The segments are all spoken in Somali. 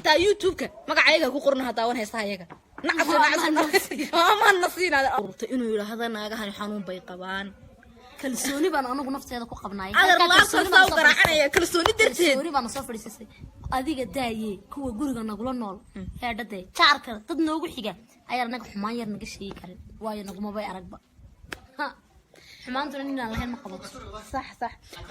حتى يوتيوب مقعيقه ku qorna hada wan heesta ayaga ma nasiina urta inuu yiraahdo naagahan xanuun bay qabaan kalsooni baan anagu nafteeda ku qabnaay Allah soo garacanaya kalsooni darteed kalsooni baan soo fadhiisay adiga daaye kuwa guriga nagula nool heedhade jaarka dad noogu xiga ayaa naga xumaan yar naga sheegi karin waayo naguma bay aragba xumaantuna inaan lahayn ma qabato صح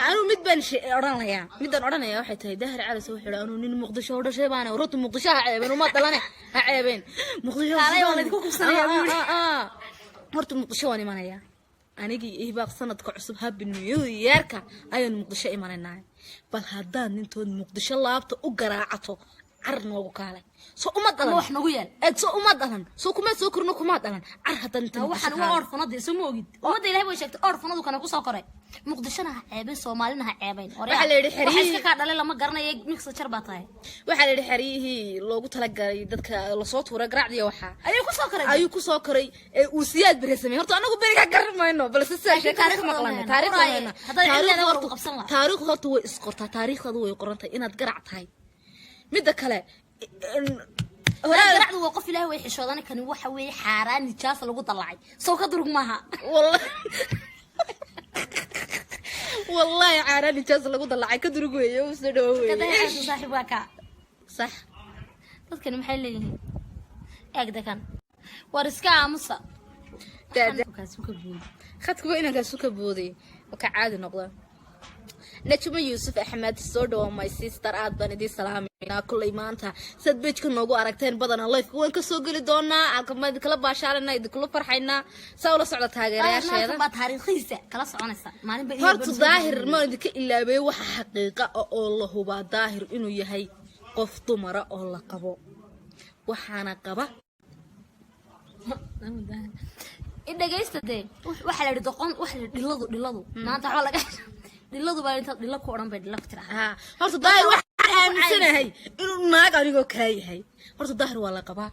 anu mid baan oranaya midaan oranaya waxay tahay dahar cali soo xidhay anu nin muqdisho oo dhashay baan roto muqdisho ha ceebeen uma dalane ha ceebeen muqdisho kaalay wala idinku kubsanaya horta muqdisho waan imanaya anigii ihbaaq sanadka cusub happy new yearka ayaan muqdisho imanayna bal hadaan intood muqdisho laabta u garaacato car noogu kaalay soo uma dalan wax nagu yeel soo uma dalan soo kuma soo korno kuma dalan car hadan inta waxaan waa orfanada soo moogid umada ilaahay way sheegtay orfanadu kana ku soo koray muqdishona ha ceebeen Soomaalina ha ceebeen waxa la yiri xiriir iska ka dhalay lama garanayo mix jar baa tahay waxa la yiri xiriirihii loogu talagalay dadka la soo tuuray garaacdiyo waxa ayuu ku soo koray ee uu siyaad bireesmay horta anagu bariga garmayno balse taariikh maqlaana taariikh horta way isqortaa taariikhdu way qorantay inaad garaac tahay midda kale garacdu waa qof ilaahay way xishoodan kan waxa weey xaaraan nijaas lagu dalacay soo ka durug maaha والله عاراني جاز lagu dalacay ka durug weeyo u soo dhaweeyay kada xasu saaxiib waa ka صح dadkan maxay leeyihiin eegda kan war iska aamusa khadku inaan ka suka booday ka caadi noqdo نجم يوسف أحمد سودو my sister aad baan idin salaamayna kulay maanta sad beejka noogu aragteen badan live waan ka soo gali doonaa alkamad kala baashaarana idin kula farxayna saa ula socda taageerayaasheeda ba taariikhiisa kala soconaysa maalin bay horta daahir ma idinka ilaabay waxa xaqiiqa oo la hubaa daahir inuu yahay qof dumara oo la qabo waxaana qaba dhageysadee waxa la yiri doqon waxa la dhiladu maanta waxa laga dhiladu baa inta dhilo ku oran bay dhilo ku tira horta daahir waxa aaminsanahay inuu naag anigo ka yahay horta daahir waa la qabaa